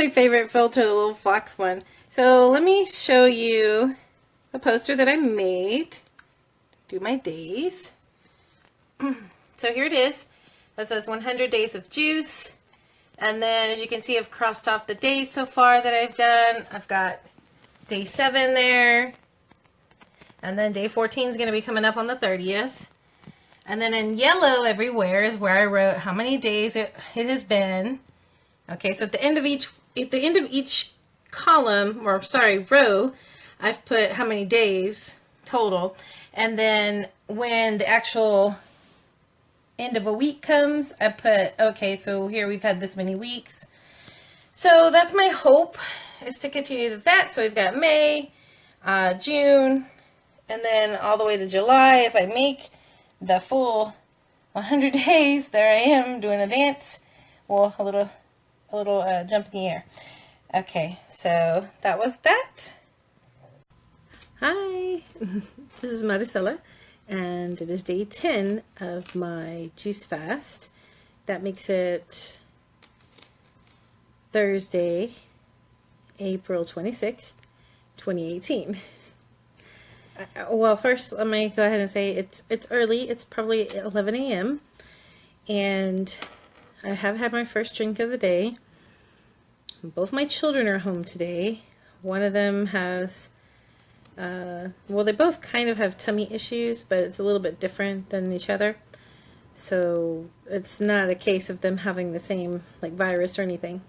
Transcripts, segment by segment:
my favorite filter, the little fox one. So let me show you the poster that I made. Do my days. So here it is. That says 100 days of juice. And then as you can see, I've crossed off the days so far that I've done. I've got day 7 there. And then day 14 is going to be coming up on the 30th. And then in yellow everywhere is where I wrote how many days it has been. Okay, so at the end of each column, or sorry, row, I've put how many days total. And then when the actual end of a week comes, I put, okay, so here we've had this many weeks. So that's my hope, is to continue that. So we've got May, June, and then all the way to July. If I make the full 100 days, there I am doing a dance. Well, a little jump in the air. Okay, so that was that. Hi, this is Maricela, and it is day 10 of my juice fast. That makes it Thursday, April 26th, 2018. Well, first let me go ahead and say it's early. It's probably 11 a.m. and I have had my first drink of the day. Both my children are home today. One of them has, well, they both kind of have tummy issues, but it's a little bit different than each other. So it's not a case of them having the same like virus or anything.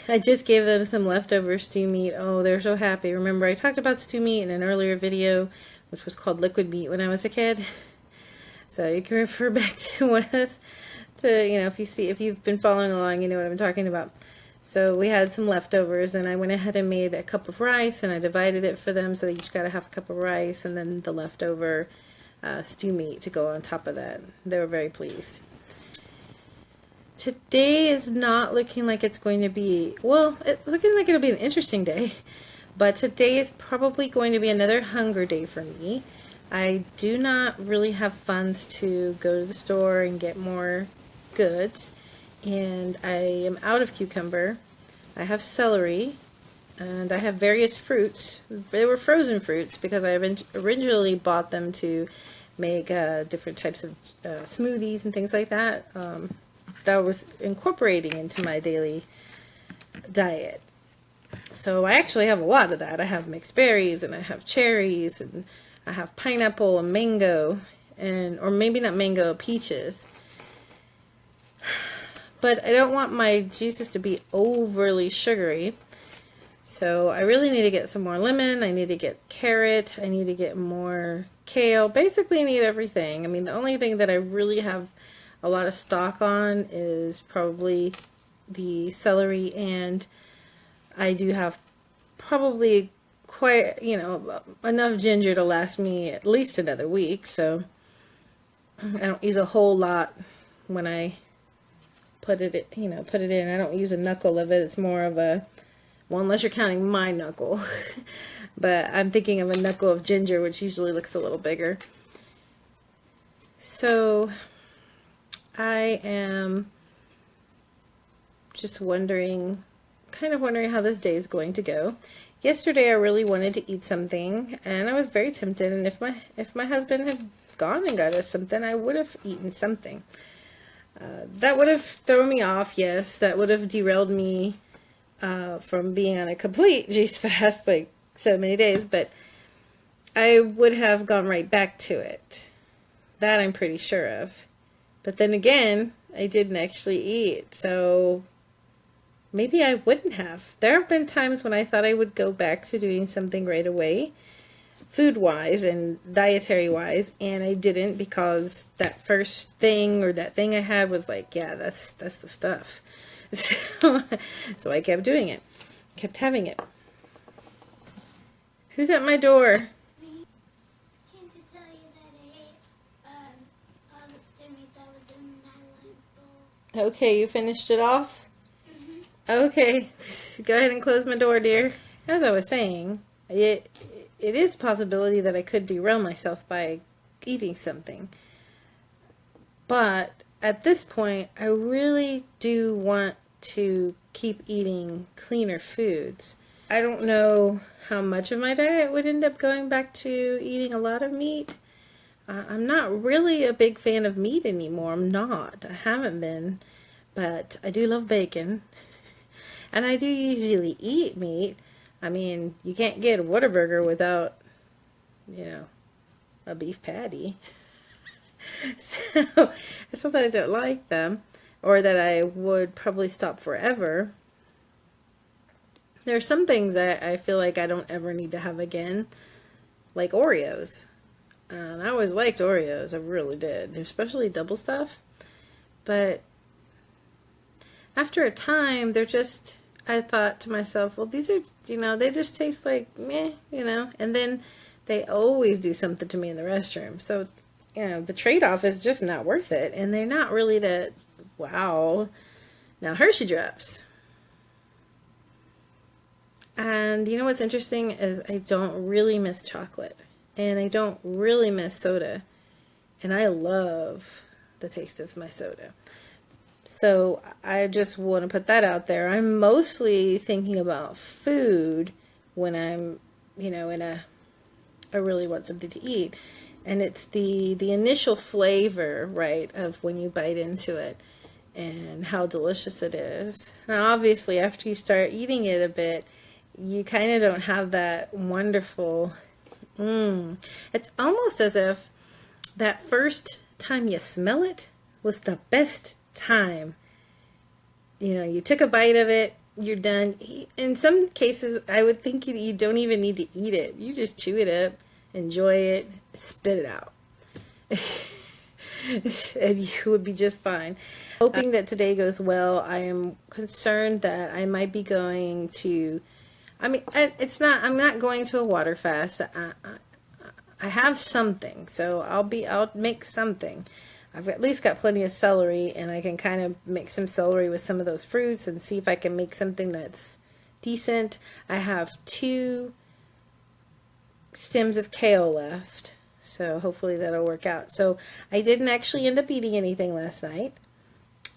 I just gave them some leftover stew meat. Oh, they're so happy. Remember, I talked about stew meat in an earlier video, which was called liquid meat when I was a kid. So you can refer back to one of this, to, you know, if you've been following along, you know what I'm talking about. So we had some leftovers, and I went ahead and made a cup of rice, and I divided it for them, so they each got a half a cup of rice, and then the leftover stew meat to go on top of that. They were very pleased. Today is not looking like it's going to be, well, it's looking like it'll be an interesting day, but today is probably going to be another hunger day for me. I do not really have funds to go to the store and get more goods, and I am out of cucumber. I have celery, and I have various fruits. They were frozen fruits because I originally bought them to make different types of smoothies and things like that. That was incorporating into my daily diet. So I actually have a lot of that. I have mixed berries, and I have cherries, and I have pineapple and mango, or maybe not mango, peaches. But I don't want my juices to be overly sugary. So I really need to get some more lemon. I need to get carrot. I need to get more kale. Basically, I need everything. I mean, the only thing that I really have a lot of stock on is probably the celery, and I do have probably quite, you know, enough ginger to last me at least another week. So I don't use a whole lot when I put it in. I don't use a knuckle of it. It's more of a, well, unless you're counting my knuckle. But I'm thinking of a knuckle of ginger, which usually looks a little bigger. So I am just wondering how this day is going to go. Yesterday I really wanted to eat something, and I was very tempted, and if my husband had gone and got us something, I would have eaten something. That would have thrown me off, yes. That would have derailed me from being on a complete juice fast, like so many days, but I would have gone right back to it. That I'm pretty sure of. But then again, I didn't actually eat, so maybe I wouldn't have. There have been times when I thought I would go back to doing something right away, food-wise and dietary-wise, and I didn't, because that first thing or that thing I had was like, yeah, that's the stuff. So I kept doing it, kept having it. Who's at my door? Okay, you finished it off? Mm-hmm. Okay, go ahead and close my door, dear. As I was saying, it is a possibility that I could derail myself by eating something. But at this point, I really do want to keep eating cleaner foods. I don't know how much of my diet would end up going back to eating a lot of meat. I'm not really a big fan of meat anymore. I'm not. I haven't been. But I do love bacon. And I do usually eat meat. I mean, you can't get a Whataburger without, a beef patty. So, it's not that I don't like them, or that I would probably stop forever. There are some things I feel like I don't ever need to have again, like Oreos. And I always liked Oreos, I really did, especially double stuff. But after a time, I thought to myself, well, these are, they just taste like meh, and then they always do something to me in the restroom. So, the trade-off is just not worth it, and they're not really that, wow. Now, Hershey Drops. And you know what's interesting is I don't really miss chocolate, and I don't really miss soda, and I love the taste of my soda. So I just want to put that out there. I'm mostly thinking about food when I'm, I really want something to eat. And it's the initial flavor, right, of when you bite into it and how delicious it is. Now, obviously, after you start eating it a bit, you kind of don't have that wonderful, It's almost as if that first time you smell it was the best time. You took a bite of it, you're done. In some cases, I would think you don't even need to eat it. You just chew it up, enjoy it, spit it out. And you would be just fine. Hoping that today goes well. I am concerned that I might be going to, I'm not going to a water fast. I have something, so I'll make something. I've at least got plenty of celery, and I can kind of make some celery with some of those fruits and see if I can make something that's decent. I have 2 stems of kale left, so hopefully that'll work out. So I didn't actually end up eating anything last night.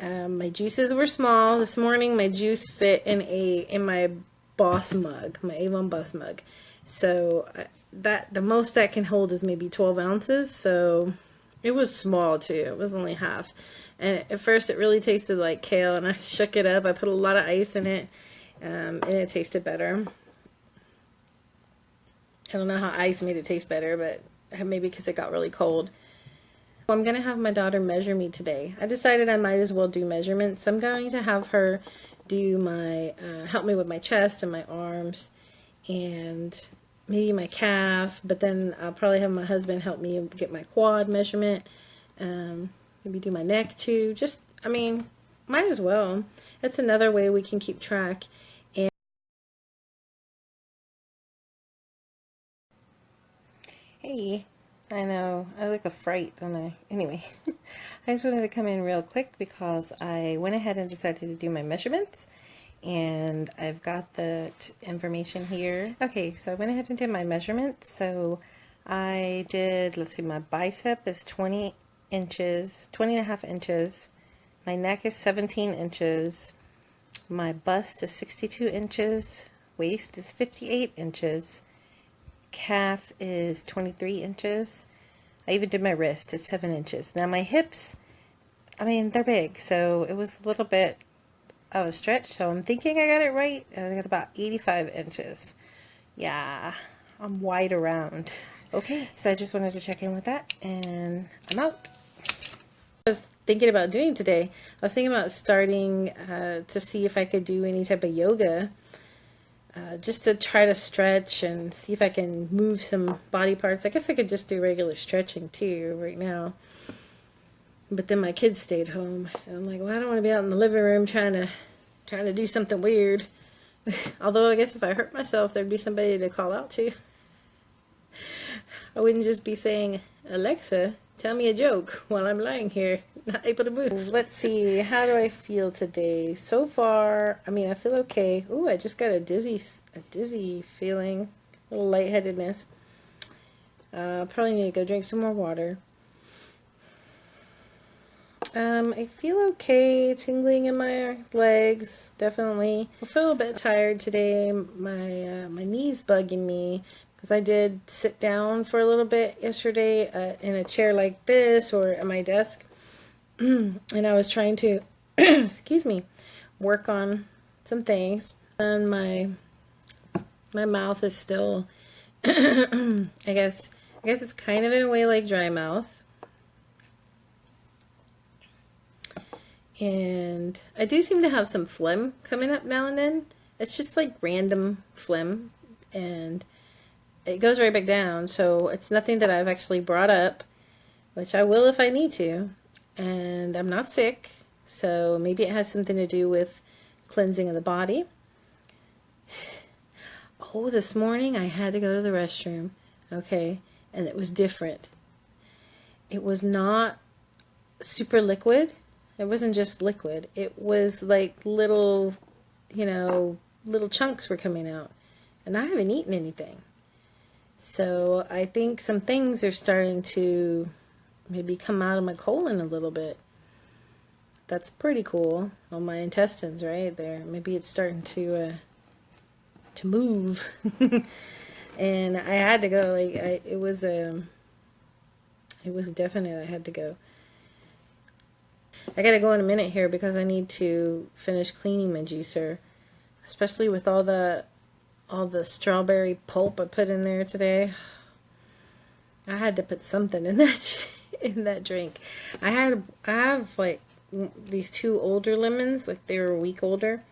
My juices were small. This morning my juice fit in my Boss mug, my Avon Boss mug. So the most that can hold is maybe 12 ounces, so it was small too. It was only half. And at first it really tasted like kale, and I shook it up. I put a lot of ice in it, and it tasted better. I don't know how ice made it taste better, but maybe because it got really cold. I'm going to have my daughter measure me today. I decided I might as well do measurements. I'm going to have her do help me with my chest and my arms, and maybe my calf, but then I'll probably have my husband help me get my quad measurement. Maybe do my neck too. Might as well. That's another way we can keep track. And hey, I know, I look a fright, don't I? Anyway, I just wanted to come in real quick because I went ahead and decided to do my measurements. And I've got the information here. Okay, so I went ahead and did my measurements. So I did, let's see, my bicep is 20 and a half inches. My neck is 17 inches. My bust is 62 inches. Waist is 58 inches. Calf is 23 inches. I even did my wrist, it's 7 inches. Now my hips, they're big, so it was a little bit of a stretch, so I'm thinking I got it right. I got about 85 inches. Yeah, I'm wide around. Okay, so I just wanted to check in with that, and I'm out. I was thinking about doing today. I was thinking about starting to see if I could do any type of yoga, just to try to stretch and see if I can move some body parts. I guess I could just do regular stretching too right now. But then my kids stayed home, and I'm like, well, I don't want to be out in the living room trying to do something weird. Although I guess if I hurt myself, there'd be somebody to call out to. I wouldn't just be saying, Alexa, tell me a joke while I'm lying here, not able to move. Let's see, how do I feel today? So far, I feel okay. Ooh, I just got a dizzy feeling, a little lightheadedness. Probably need to go drink some more water. I feel okay, tingling in my legs, definitely. I feel a bit tired today. My knee's bugging me because I did sit down for a little bit yesterday in a chair like this or at my desk, and I was trying to, excuse me, work on some things. And my mouth is still, I guess it's kind of in a way like dry mouth. And I do seem to have some phlegm coming up now and then. It's just like random phlegm, and it goes right back down. So it's nothing that I've actually brought up, which I will if I need to. And I'm not sick, so maybe it has something to do with cleansing of the body. Oh, this morning I had to go to the restroom, okay, and it was different. It was not super liquid. It wasn't just liquid. It was like little, little chunks were coming out. And I haven't eaten anything. So I think some things are starting to maybe come out of my colon a little bit. That's pretty cool. On my intestines right there. Maybe it's starting to move. And I had to go. It was definite. I had to go. I gotta go in a minute here because I need to finish cleaning my juicer, especially with all the strawberry pulp I put in there today. I had to put something in that drink. I have like these 2 older lemons, like they were a week older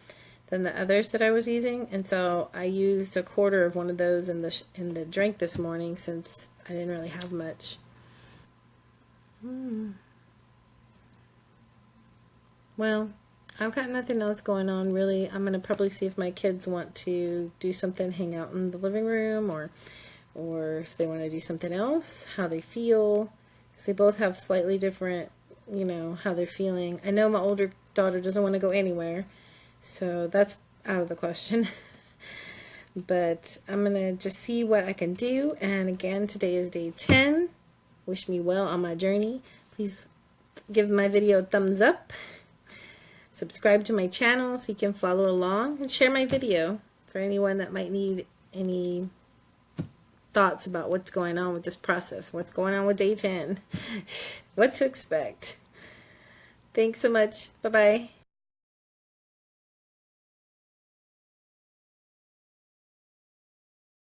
than the others that I was using, and so I used a quarter of one of those in the drink this morning since I didn't really have much. Well, I've got nothing else going on really. I'm going to probably see if my kids want to do something, hang out in the living room, or if they want to do something else, how they feel. Because they both have slightly different, how they're feeling. I know my older daughter doesn't want to go anywhere, so that's out of the question. But I'm going to just see what I can do. And again, today is day 10. Wish me well on my journey. Please give my video a thumbs up. Subscribe to my channel so you can follow along, and share my video for anyone that might need any thoughts about what's going on with this process, what's going on with day 10, what to expect. Thanks so much. Bye-bye.